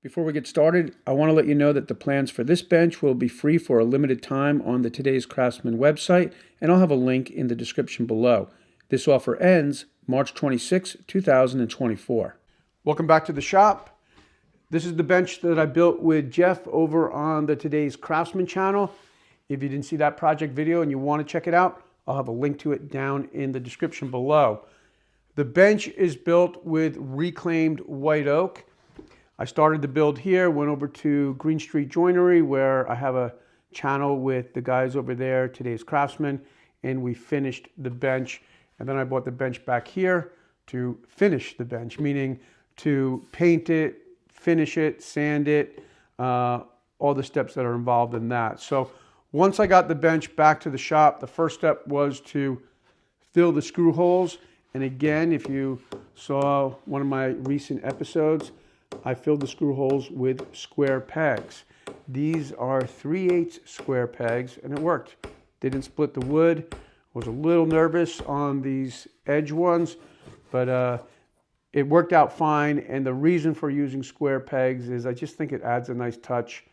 Before we get started, I want to let you know that the plans for this bench will be free for a limited time on the Today's Craftsman website, and I'll have a link in the description below. This offer ends March 26, 2024. Welcome back to the shop. This is the bench that I built with Jeff over on the Today's Craftsman channel. If you didn't see that project video and you want to check it out, I'll have a link to it down in the description below. The bench is built with reclaimed white oak. I started the build here, went over to Green Street Joinery where I have a channel with the guys over there, Today's Craftsman, and we finished the bench. And then I bought the bench back here to finish the bench, meaning to paint it, finish it, sand it, all the steps that are involved in that. So once I got the bench back to the shop, the first step was to fill the screw holes. And again, if you saw one of my recent episodes, I filled the screw holes with square pegs. These are 3/8 square pegs, and it worked. Didn't split the wood. Was a little nervous on these edge ones, but it worked out fine. And the reason for using square pegs is I just think it adds a nice touch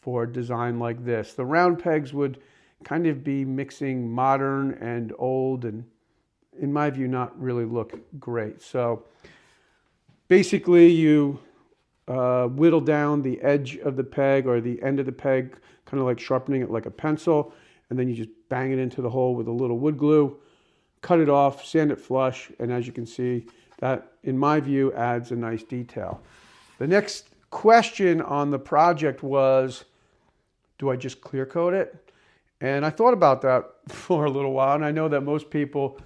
for a design like this. The round pegs would kind of be mixing modern and old, and in my view, not really look great. So basically you whittle down the edge of the peg or the end of the peg, kind of like sharpening it like a pencil, and then you just bang it into the hole with a little wood glue, cut it off, sand it flush, and as you can see, that, in my view, adds a nice detail. The next question on the project was, do I just clear coat it? And I thought about that for a little while, and I know that most people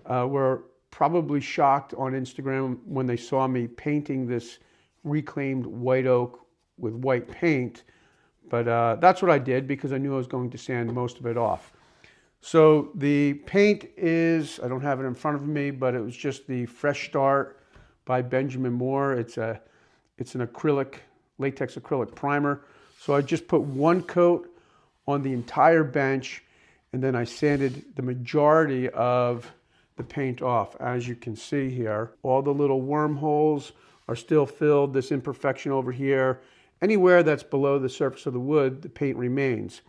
were probably shocked on Instagram when they saw me painting this reclaimed white oak with white paint, but that's what I did because I knew I was going to sand most of it off. So the paint is, I don't have it in front of me, but it was just the Fresh Start by Benjamin Moore. It's an acrylic, latex acrylic primer. So I just put one coat on the entire bench, and then I sanded the majority of the paint off. As you can see here, all the little wormholes are still filled. This imperfection over here, anywhere that's below the surface of the wood, the paint remains.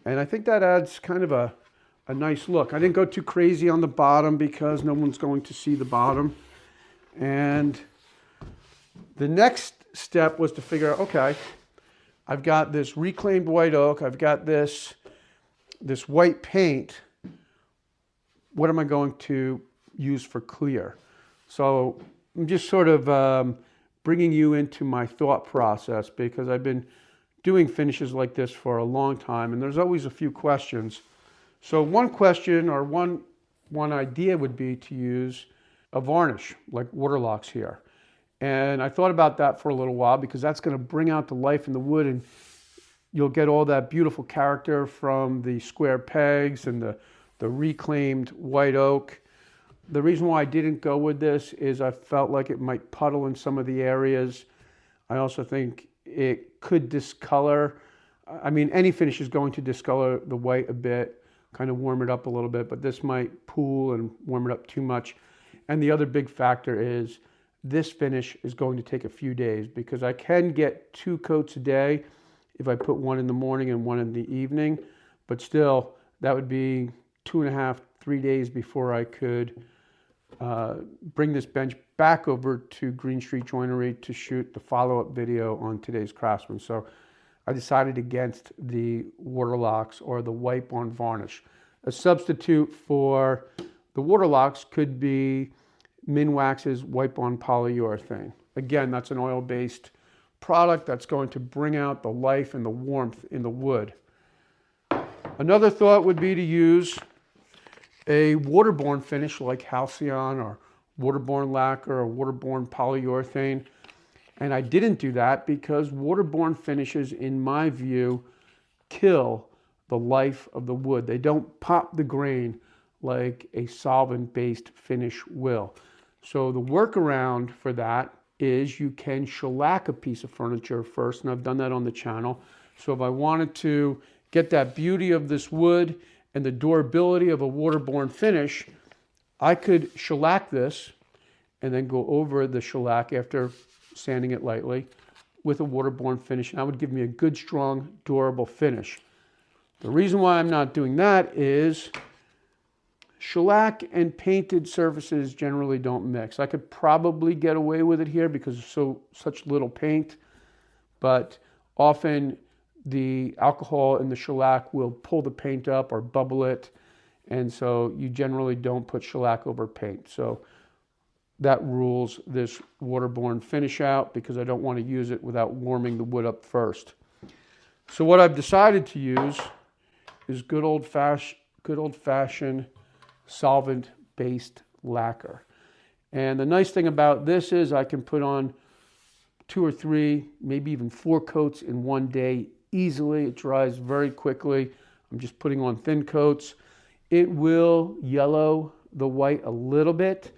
And I think that adds kind of a nice look. I didn't go too crazy on the bottom because no one's going to see the bottom. And the next step was to figure out, okay, I've got this reclaimed white oak, I've got this white paint. What am I going to use for clear? So I'm just sort of bringing you into my thought process because I've been doing finishes like this for a long time, and there's always a few questions. So one question or one idea would be to use a varnish like Waterlox here. And I thought about that for a little while because that's going to bring out the life in the wood, and you'll get all that beautiful character from the square pegs and the reclaimed white oak. The reason why I didn't go with this is I felt like it might puddle in some of the areas. I also think it could discolor. I mean, any finish is going to discolor the white a bit, kind of warm it up a little bit, but this might pool and warm it up too much. And the other big factor is this finish is going to take a few days because I can get 2 coats a day if I put one in the morning and one in the evening, but still that would be 2.5, 3 days before I could bring this bench back over to Green Street Joinery to shoot the follow-up video on Today's Craftsman. So I decided against the Waterlox or the wipe-on varnish. A substitute for the Waterlox could be Minwax's wipe-on polyurethane. Again, that's an oil-based product that's going to bring out the life and the warmth in the wood. Another thought would be to use a waterborne finish like Halcyon or waterborne lacquer or waterborne polyurethane. And I didn't do that because waterborne finishes, in my view, kill the life of the wood. They don't pop the grain like a solvent-based finish will. So the workaround for that is you can shellac a piece of furniture first, and I've done that on the channel. So if I wanted to get that beauty of this wood and the durability of a waterborne finish, I could shellac this and then go over the shellac after sanding it lightly with a waterborne finish, and that would give me a good, strong, durable finish. The reason why I'm not doing that is shellac and painted surfaces generally don't mix. I could probably get away with it here because it's such little paint, but often the alcohol in the shellac will pull the paint up or bubble it, and so you generally don't put shellac over paint. So that rules this waterborne finish out because I don't want to use it without warming the wood up first. So what I've decided to use is good old-fashioned solvent-based lacquer. And the nice thing about this is I can put on 2 or 3, maybe even 4 coats in one day easily. It dries very quickly. I'm just putting on thin coats. It will yellow the white a little bit,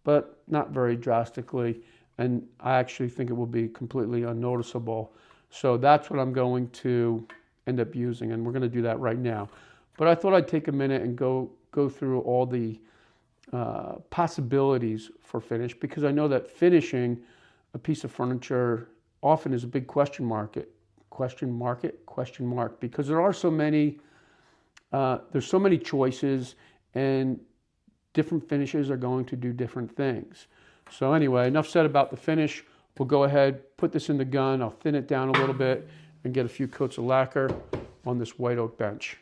but not very drastically, and I actually think it will be completely unnoticeable. So that's what I'm going to end up using, and we're going to do that right now. But I thought I'd take a minute and go through all the possibilities for finish, because I know that finishing a piece of furniture often is a big question mark, because there are so many, there's so many choices, and different finishes are going to do different things. So anyway, enough said about the finish. We'll go ahead, put this in the gun. I'll thin it down a little bit and get a few coats of lacquer on this white oak bench.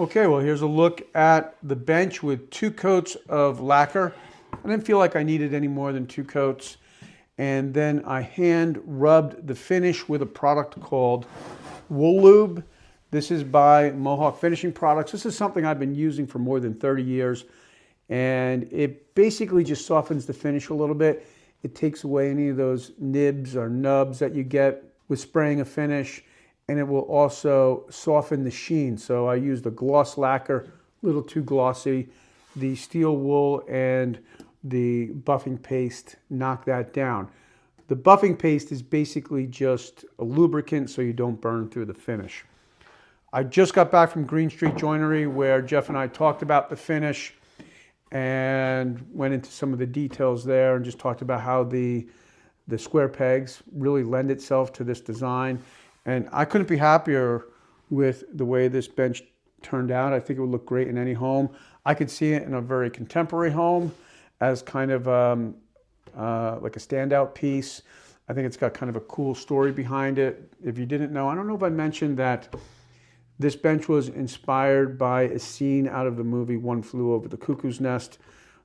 Okay, well, here's a look at the bench with 2 coats of lacquer. I didn't feel like I needed any more than 2 coats. And then I hand rubbed the finish with a product called Wool Lube. This is by Mohawk Finishing Products. This is something I've been using for more than 30 years. And it basically just softens the finish a little bit. It takes away any of those nibs or nubs that you get with spraying a finish. And it will also soften the sheen. So I used a gloss lacquer, a little too glossy. The steel wool and the buffing paste knock that down. The buffing paste is basically just a lubricant so you don't burn through the finish. I just got back from Green Street Joinery where Jeff and I talked about the finish and went into some of the details there and just talked about how the square pegs really lend itself to this design. And I couldn't be happier with the way this bench turned out. I think it would look great in any home. I could see it in a very contemporary home as kind of like a standout piece. I think it's got kind of a cool story behind it. If you didn't know, I don't know if I mentioned that this bench was inspired by a scene out of the movie One Flew Over the Cuckoo's Nest.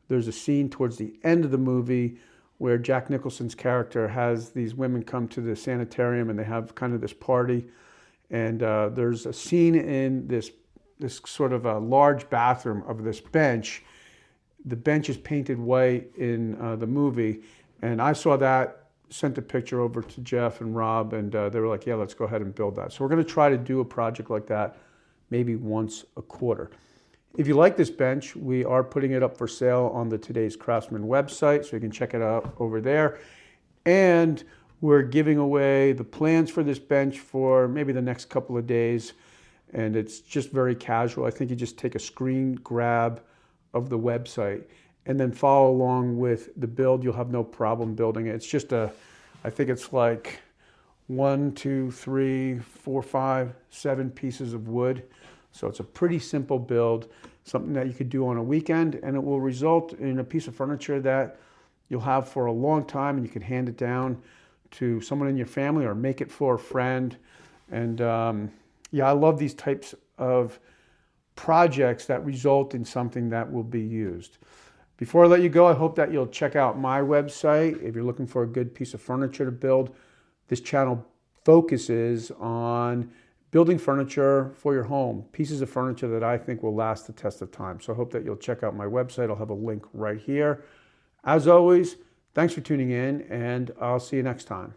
There's a scene towards the end of the movie where Jack Nicholson's character has these women come to the sanitarium and they have kind of this party. And there's a scene in this sort of a large bathroom of this bench. The bench is painted white in the movie. And I saw that, sent a picture over to Jeff and Rob, and they were like, yeah, let's go ahead and build that. So we're going to try to do a project like that maybe once a quarter. If you like this bench, we are putting it up for sale on the Today's Craftsman website, so you can check it out over there. And we're giving away the plans for this bench for maybe the next couple of days. And it's just very casual. I think you just take a screen grab of the website and then follow along with the build. You'll have no problem building it. It's just I think it's like 1, 2, 3, 4, 5, 7 pieces of wood. So it's a pretty simple build, something that you could do on a weekend, and it will result in a piece of furniture that you'll have for a long time, and you can hand it down to someone in your family or make it for a friend. And yeah, I love these types of projects that result in something that will be used. Before I let you go, I hope that you'll check out my website. If you're looking for a good piece of furniture to build, this channel focuses on building furniture for your home, pieces of furniture that I think will last the test of time. So I hope that you'll check out my website. I'll have a link right here. As always, thanks for tuning in, and I'll see you next time.